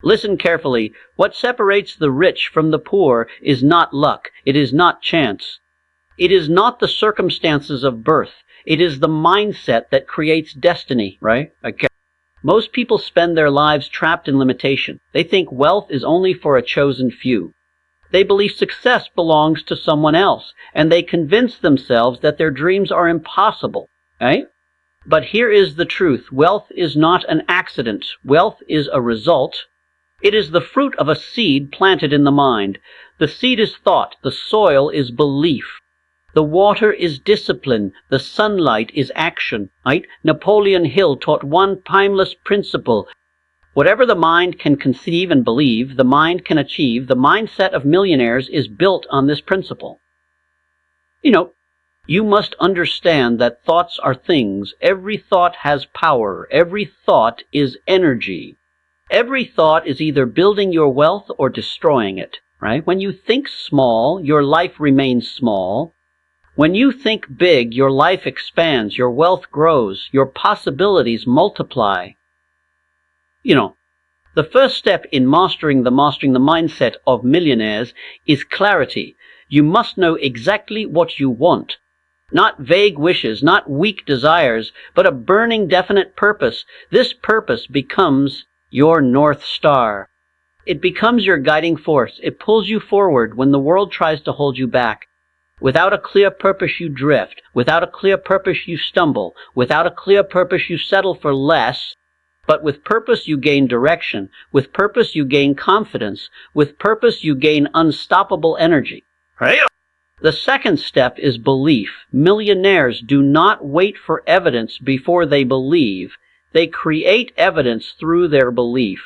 Listen carefully. What separates the rich from the poor is not luck. It is not chance. It is not the circumstances of birth. It is the mindset that creates destiny, right? Okay. Most people spend their lives trapped in limitation. They think wealth is only for a chosen few. They believe success belongs to someone else, and they convince themselves that their dreams are impossible, right? But here is the truth. Wealth is not an accident. Wealth is a result. It is the fruit of a seed planted in the mind. The seed is thought. The soil is belief. The water is discipline. The sunlight is action, right? Napoleon Hill taught one timeless principle. Whatever the mind can conceive and believe, the mind can achieve. The mindset of millionaires is built on this principle. You must understand that thoughts are things. Every thought has power. Every thought is energy. Every thought is either building your wealth or destroying it, right? When you think small, your life remains small. When you think big, your life expands, your wealth grows, your possibilities multiply. The first step in mastering the mindset of millionaires is clarity. You must know exactly what you want. Not vague wishes, not weak desires, but a burning definite purpose. This purpose becomes your North Star. It becomes your guiding force. It pulls you forward when the world tries to hold you back. Without a clear purpose, you drift. Without a clear purpose, you stumble. Without a clear purpose, you settle for less. But with purpose, you gain direction. With purpose, you gain confidence. With purpose, you gain unstoppable energy. Right? The second step is belief. Millionaires do not wait for evidence before they believe. They create evidence through their belief.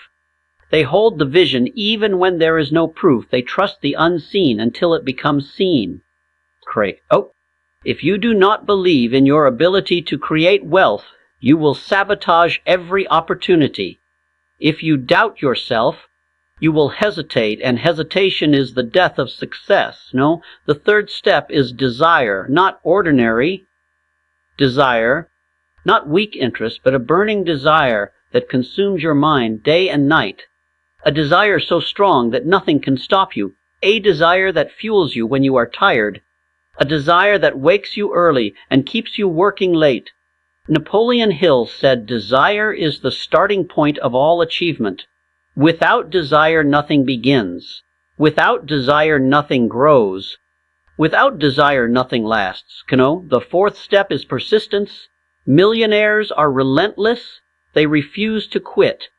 They hold the vision even when there is no proof. They trust the unseen until it becomes seen. If you do not believe in your ability to create wealth, you will sabotage every opportunity. If you doubt yourself, you will hesitate, and hesitation is the death of success. The third step is desire, not ordinary desire, not weak interest, but a burning desire that consumes your mind day and night. A desire so strong that nothing can stop you. A desire that fuels you when you are tired. A desire that wakes you early and keeps you working late. Napoleon Hill said, "Desire is the starting point of all achievement. Without desire, nothing begins. Without desire, nothing grows. Without desire, nothing lasts." The fourth step is persistence. Millionaires are relentless. They refuse to quit.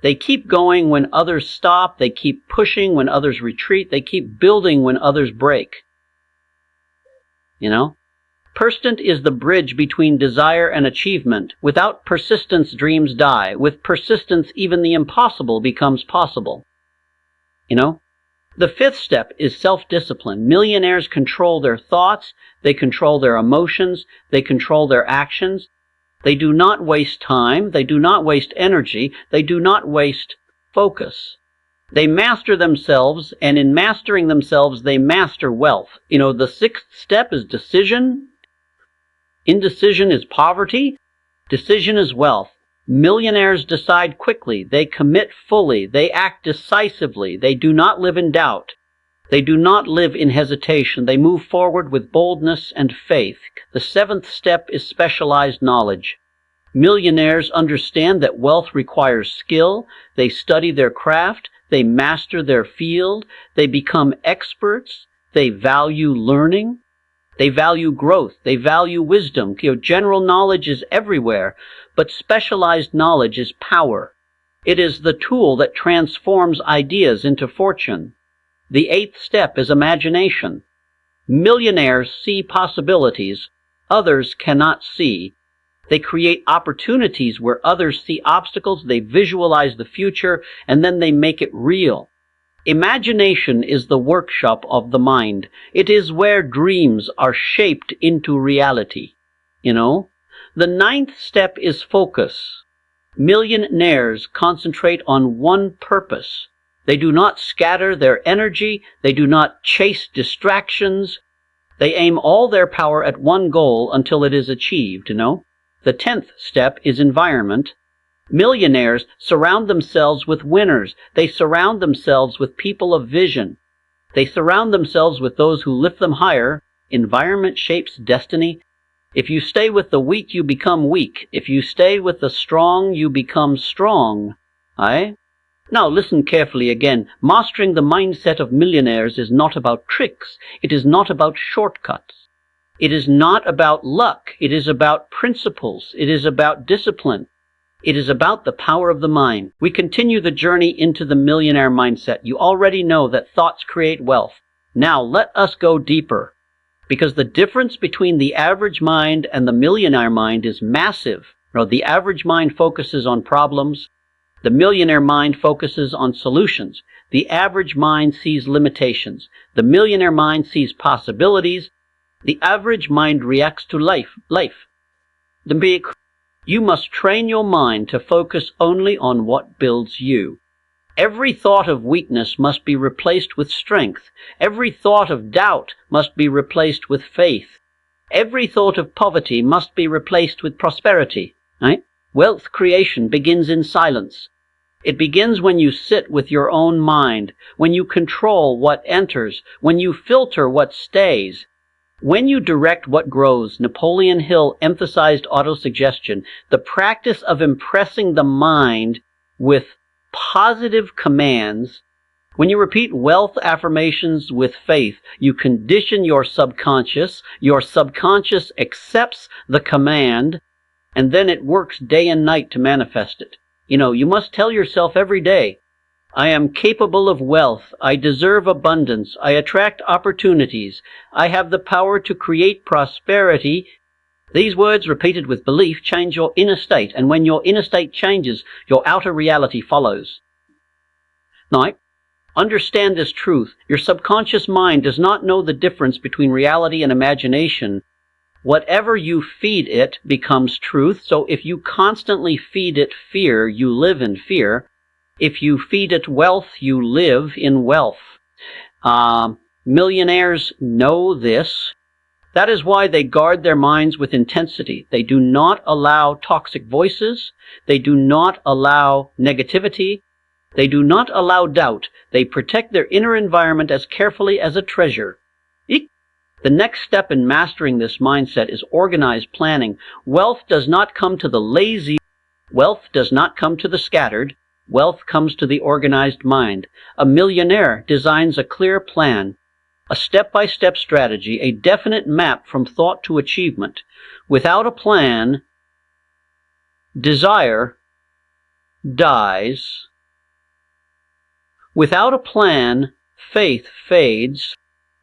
They keep going when others stop. They keep pushing when others retreat. They keep building when others break. Persistence is the bridge between desire and achievement. Without persistence, dreams die. With persistence, even the impossible becomes possible. The fifth step is self-discipline. Millionaires control their thoughts. They control their emotions. They control their actions. They do not waste time. They do not waste energy. They do not waste focus. They master themselves, and in mastering themselves, they master wealth. The sixth step is decision. Indecision is poverty. Decision is wealth. Millionaires decide quickly. They commit fully. They act decisively. They do not live in doubt. They do not live in hesitation. They move forward with boldness and faith. The seventh step is specialized knowledge. Millionaires understand that wealth requires skill. They study their craft. They master their field. They become experts. They value learning. They value growth. They value wisdom. General knowledge is everywhere, but specialized knowledge is power. It is the tool that transforms ideas into fortune. The eighth step is imagination. Millionaires see possibilities others cannot see. They create opportunities where others see obstacles. They visualize the future, and then they make it real. Imagination is the workshop of the mind. It is where dreams are shaped into reality. The ninth step is focus. Millionaires concentrate on one purpose. They do not scatter their energy. They do not chase distractions. They aim all their power at one goal until it is achieved. The 10th step is environment. Millionaires surround themselves with winners. They surround themselves with people of vision. They surround themselves with those who lift them higher. Environment shapes destiny. If you stay with the weak, you become weak. If you stay with the strong, you become strong. Aye? Now listen carefully again. Mastering the mindset of millionaires is not about tricks. It is not about shortcuts. It is not about luck. It is about principles. It is about discipline. It is about the power of the mind. We continue the journey into the millionaire mindset. You already know that thoughts create wealth. Now let us go deeper, because the difference between the average mind and the millionaire mind is massive. The average mind focuses on problems. The millionaire mind focuses on solutions. The average mind sees limitations. The millionaire mind sees possibilities. The average mind reacts to life. You must train your mind to focus only on what builds you. Every thought of weakness must be replaced with strength. Every thought of doubt must be replaced with faith. Every thought of poverty must be replaced with prosperity. Right? Wealth creation begins in silence. It begins when you sit with your own mind, when you control what enters, when you filter what stays. When you direct what grows. Napoleon Hill emphasized autosuggestion, the practice of impressing the mind with positive commands. When you repeat wealth affirmations with faith, you condition your subconscious. Your subconscious accepts the command, and then it works day and night to manifest it. You must tell yourself every day, I am capable of wealth. I deserve abundance. I attract opportunities. I have the power to create prosperity. These words, repeated with belief, change your inner state, and when your inner state changes, your outer reality follows. Now, understand this truth. Your subconscious mind does not know the difference between reality and imagination. Whatever you feed it becomes truth. So if you constantly feed it fear, you live in fear. If you feed it wealth, you live in wealth. Millionaires know this. That is why they guard their minds with intensity. They do not allow toxic voices. They do not allow negativity. They do not allow doubt. They protect their inner environment as carefully as a treasure. The next step in mastering this mindset is organized planning. Wealth does not come to the lazy. Wealth does not come to the scattered. Wealth comes to the organized mind. A millionaire designs a clear plan, a step-by-step strategy, a definite map from thought to achievement. Without a plan, desire dies. Without a plan, faith fades.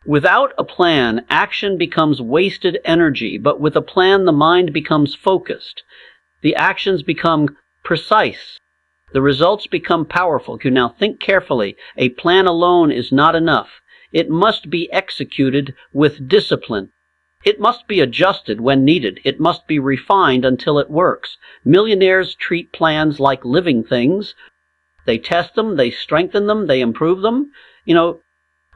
Without a plan, action becomes wasted energy, but with a plan, the mind becomes focused. The actions become precise. The results become powerful. You now think carefully. A plan alone is not enough. It must be executed with discipline. It must be adjusted when needed. It must be refined until it works. Millionaires treat plans like living things. They test them, they strengthen them, they improve them.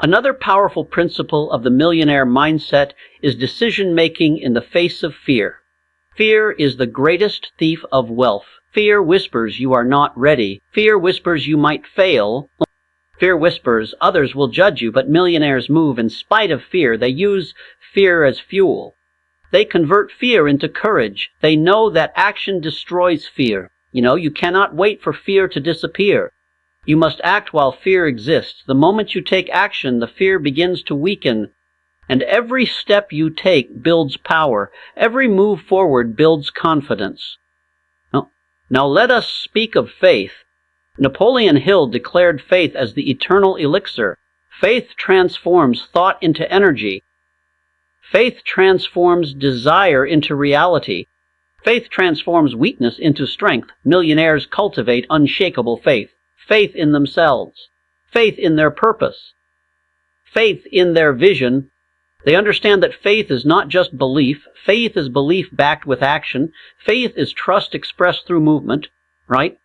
Another powerful principle of the millionaire mindset is decision-making in the face of fear. Fear is the greatest thief of wealth. Fear whispers you are not ready. Fear whispers you might fail. Fear whispers others will judge you, but millionaires move in spite of fear. They use fear as fuel. They convert fear into courage. They know that action destroys fear. You cannot wait for fear to disappear. You must act while fear exists. The moment you take action, the fear begins to weaken. And every step you take builds power. Every move forward builds confidence. Now let us speak of faith. Napoleon Hill declared faith as the eternal elixir. Faith transforms thought into energy. Faith transforms desire into reality. Faith transforms weakness into strength. Millionaires cultivate unshakable faith. Faith in themselves. Faith in their purpose. Faith in their vision. They understand that faith is not just belief. Faith is belief backed with action. Faith is trust expressed through movement, right?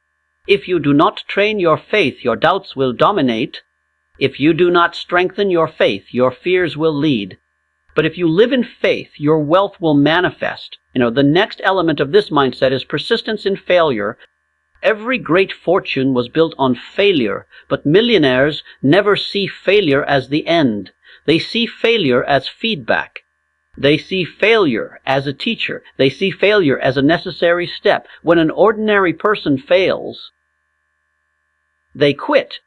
If you do not train your faith, your doubts will dominate. If you do not strengthen your faith, your fears will lead. But if you live in faith, your wealth will manifest. The next element of this mindset is persistence in failure. Every great fortune was built on failure, but millionaires never see failure as the end. They see failure as feedback. They see failure as a teacher. They see failure as a necessary step. When an ordinary person fails, they quit.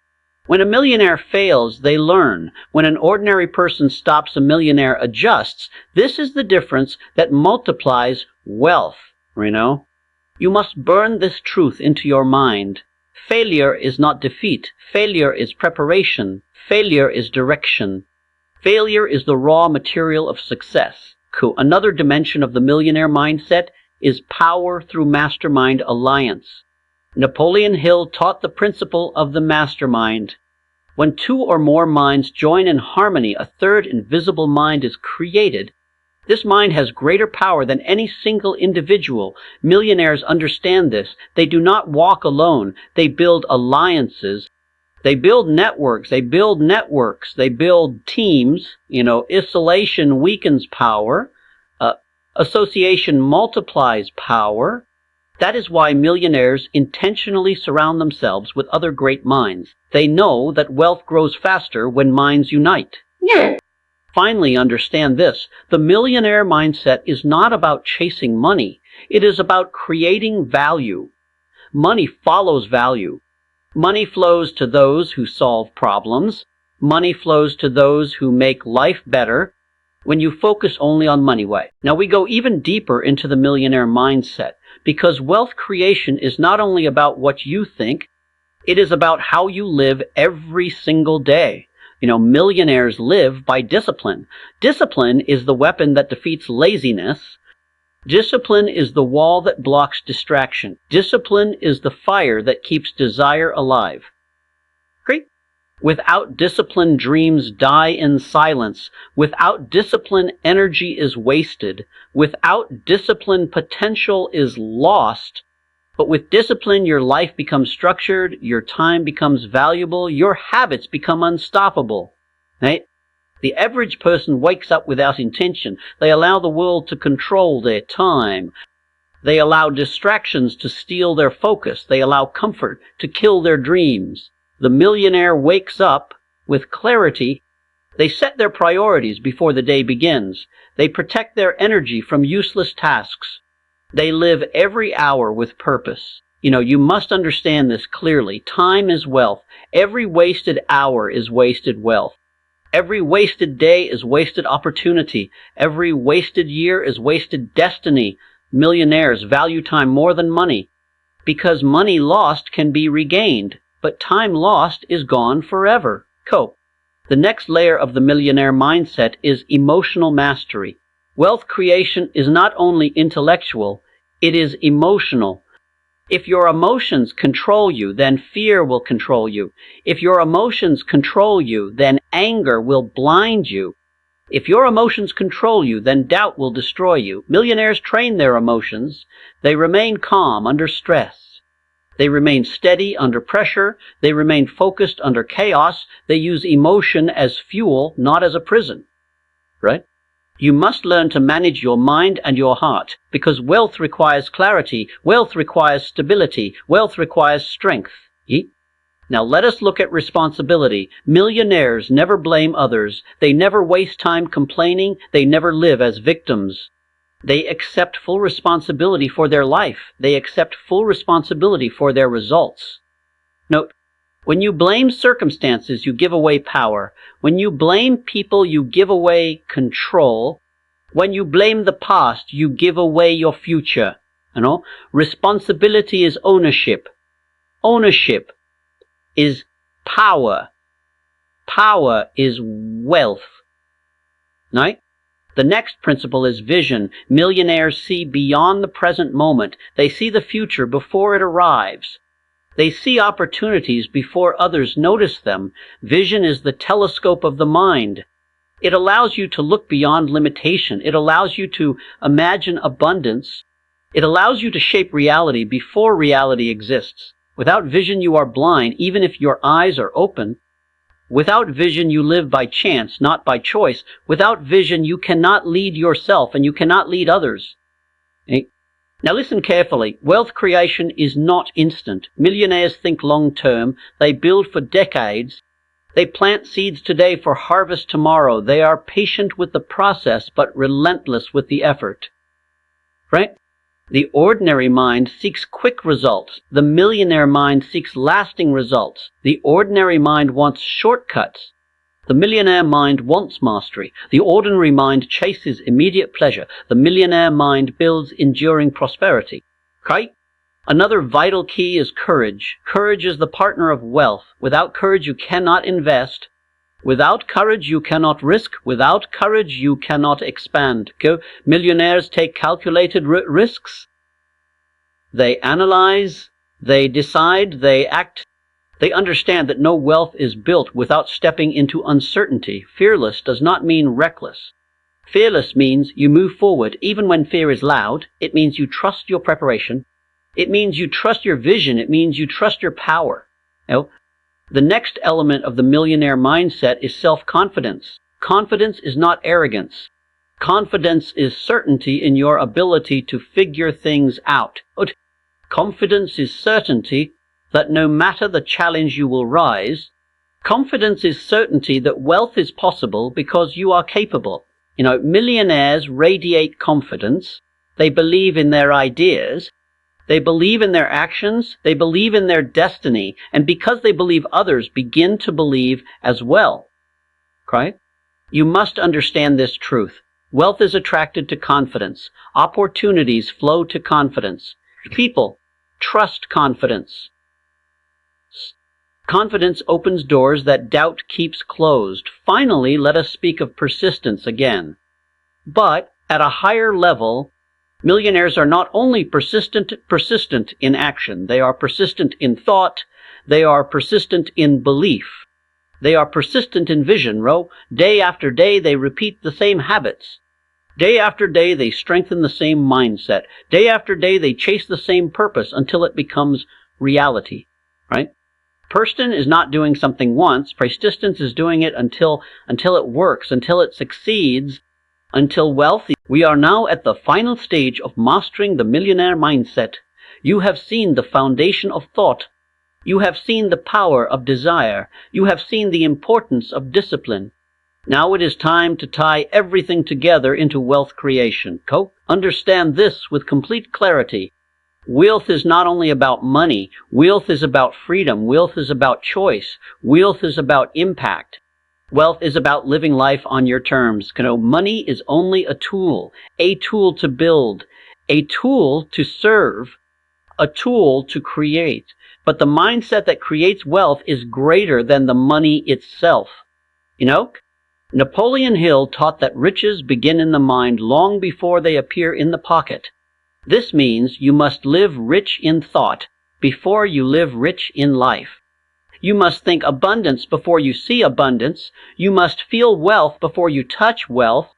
When a millionaire fails, they learn. When an ordinary person stops, a millionaire adjusts. This is the difference that multiplies wealth, You must burn this truth into your mind. Failure is not defeat. Failure is preparation. Failure is direction. Failure is the raw material of success. Cool. Another dimension of the millionaire mindset is power through mastermind alliance. Napoleon Hill taught the principle of the mastermind. When two or more minds join in harmony, a third invisible mind is created. This mind has greater power than any single individual. Millionaires understand this. They do not walk alone. They build alliances. They build networks. They build teams. Isolation weakens power. Association multiplies power. That is why millionaires intentionally surround themselves with other great minds. They know that wealth grows faster when minds unite. Finally, understand this. The millionaire mindset is not about chasing money. It is about creating value. Money follows value. Money flows to those who solve problems. Money flows to those who make life better when you focus only on money way. Now we go even deeper into the millionaire mindset because wealth creation is not only about what you think, it is about how you live every single day. Millionaires live by discipline. Discipline is the weapon that defeats laziness. Discipline is the wall that blocks distraction. Discipline is the fire that keeps desire alive. Great. Without discipline, dreams die in silence. Without discipline, energy is wasted. Without discipline, potential is lost. But with discipline, your life becomes structured, your time becomes valuable, your habits become unstoppable. Right? The average person wakes up without intention. They allow the world to control their time. They allow distractions to steal their focus. They allow comfort to kill their dreams. The millionaire wakes up with clarity. They set their priorities before the day begins. They protect their energy from useless tasks. They live every hour with purpose. You must understand this clearly. Time is wealth. Every wasted hour is wasted wealth. Every wasted day is wasted opportunity. Every wasted year is wasted destiny. Millionaires value time more than money because money lost can be regained, but time lost is gone forever. The next layer of the millionaire mindset is emotional mastery. Wealth creation is not only intellectual, it is emotional. If your emotions control you, then fear will control you. If your emotions control you, then anger will blind you. If your emotions control you, then doubt will destroy you. Millionaires train their emotions. They remain calm under stress. They remain steady under pressure. They remain focused under chaos. They use emotion as fuel, not as a prison. Right? You must learn to manage your mind and your heart because wealth requires clarity. Wealth requires stability. Wealth requires strength. Now let us look at responsibility. Millionaires never blame others. They never waste time complaining. They never live as victims. They accept full responsibility for their life. They accept full responsibility for their results. Note, when you blame circumstances, you give away power. When you blame people, you give away control. When you blame the past, you give away your future. Responsibility is ownership. Ownership is power. Power is wealth. Right? The next principle is vision. Millionaires see beyond the present moment. They see the future before it arrives. They see opportunities before others notice them. Vision is the telescope of the mind. It allows you to look beyond limitation. It allows you to imagine abundance. It allows you to shape reality before reality exists. Without vision, you are blind, even if your eyes are open. Without vision, you live by chance, not by choice. Without vision, you cannot lead yourself and you cannot lead others. Now listen carefully. Wealth creation is not instant. Millionaires think long term. They build for decades. They plant seeds today for harvest tomorrow. They are patient with the process, but relentless with the effort. Right? The ordinary mind seeks quick results. The millionaire mind seeks lasting results. The ordinary mind wants shortcuts. The millionaire mind wants mastery. The ordinary mind chases immediate pleasure. The millionaire mind builds enduring prosperity. Okay? Another vital key is courage. Courage is the partner of wealth. Without courage, you cannot invest. Without courage, you cannot risk. Without courage, you cannot expand. Millionaires take calculated risks. They analyze, they decide, they act. They understand that no wealth is built without stepping into uncertainty. Fearless does not mean reckless. Fearless means you move forward even when fear is loud. It means you trust your preparation. It means you trust your vision. It means you trust your power. The next element of the millionaire mindset is self-confidence. Confidence is not arrogance. Confidence is certainty in your ability to figure things out. Confidence is certainty that no matter the challenge you will rise. Confidence is certainty that wealth is possible because you are capable. Millionaires radiate confidence. They believe in their ideas. They believe in their actions. They believe in their destiny. And because they believe, others begin to believe as well. Okay? You must understand this truth. Wealth is attracted to confidence. Opportunities flow to confidence. People trust confidence. Confidence opens doors that doubt keeps closed. Finally, let us speak of persistence again. But at a higher level, millionaires are not only persistent in action. They are persistent in thought. They are persistent in belief. They are persistent in vision. Day after day, they repeat the same habits. Day after day, they strengthen the same mindset. Day after day, they chase the same purpose until it becomes reality. Right? Persistence is not doing something once. Persistence is doing it until it works, until it succeeds, until wealthy. We are now at the final stage of mastering the millionaire mindset. You have seen the foundation of thought. You have seen the power of desire. You have seen the importance of discipline. Now it is time to tie everything together into wealth creation. Understand this with complete clarity. Wealth is not only about money. Wealth is about freedom. Wealth is about choice. Wealth is about impact. Wealth is about living life on your terms. Money is only a tool to build, a tool to serve, a tool to create. But the mindset that creates wealth is greater than the money itself. Napoleon Hill taught that riches begin in the mind long before they appear in the pocket. This means you must live rich in thought before you live rich in life. You must think abundance before you see abundance. You must feel wealth before you touch wealth.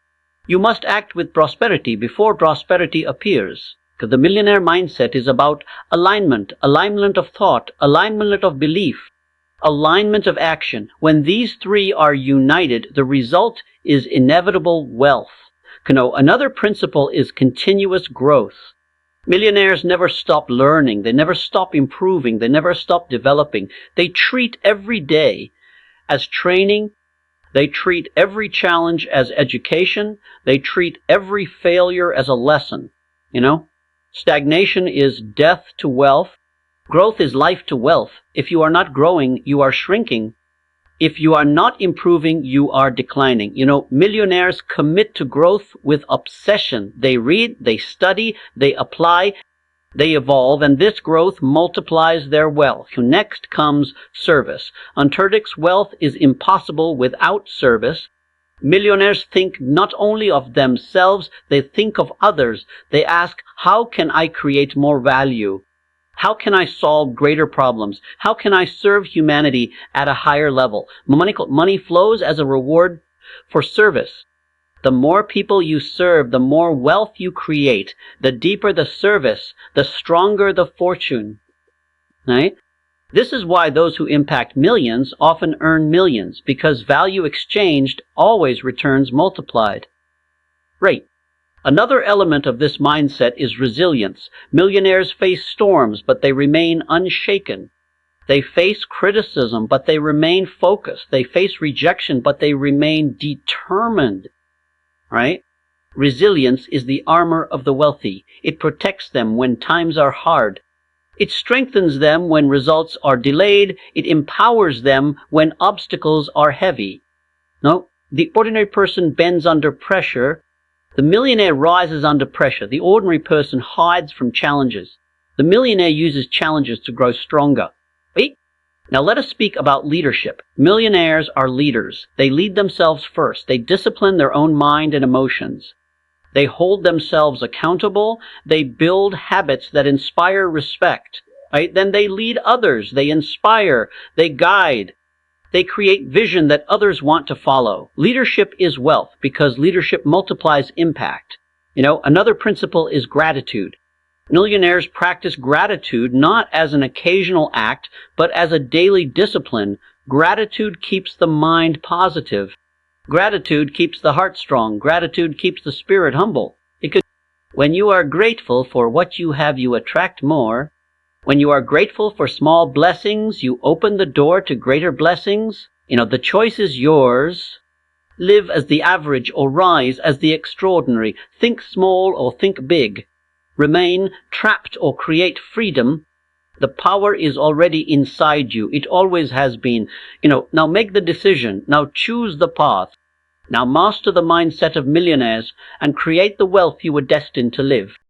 You must act with prosperity before prosperity appears. Because the millionaire mindset is about alignment of thought, alignment of belief, alignment of action. When these three are united, the result is inevitable wealth. Another principle is continuous growth. Millionaires never stop learning. They never stop improving. They never stop developing. They treat every day as training. They treat every challenge as education. They treat every failure as a lesson. Stagnation is death to wealth. Growth is life to wealth. If you are not growing, you are shrinking. If you are not improving, you are declining. Millionaires commit to growth with obsession. They read, they study, they apply, they evolve, and this growth multiplies their wealth. Next comes service. Unturdic's wealth is impossible without service. Millionaires think not only of themselves, they think of others. They ask, how can I create more value? How can I solve greater problems? How can I serve humanity at a higher level? Money flows as a reward for service. The more people you serve, the more wealth you create. The deeper the service, the stronger the fortune. Right? This is why those who impact millions often earn millions, because value exchanged always returns multiplied. Right. Another element of this mindset is resilience. Millionaires face storms, but they remain unshaken. They face criticism, but they remain focused. They face rejection, but they remain determined. Right? Resilience is the armor of the wealthy. It protects them when times are hard. It strengthens them when results are delayed. It empowers them when obstacles are heavy. No, the ordinary person bends under pressure. The millionaire rises under pressure. The ordinary person hides from challenges. The millionaire uses challenges to grow stronger. Right? Now let us speak about leadership. Millionaires are leaders. They lead themselves first. They discipline their own mind and emotions. They hold themselves accountable. They build habits that inspire respect. Right? Then they lead others. They inspire. They guide. They create vision that others want to follow. Leadership is wealth because leadership multiplies impact. Another principle is gratitude. Millionaires practice gratitude not as an occasional act, but as a daily discipline. Gratitude keeps the mind positive. Gratitude keeps the heart strong. Gratitude keeps the spirit humble. Because when you are grateful for what you have, you attract more. When you are grateful for small blessings, you open the door to greater blessings. The choice is yours. Live as the average or rise as the extraordinary. Think small or think big. Remain trapped or create freedom. The power is already inside you. It always has been. Now make the decision. Now choose the path. Now master the mindset of millionaires and create the wealth you were destined to live.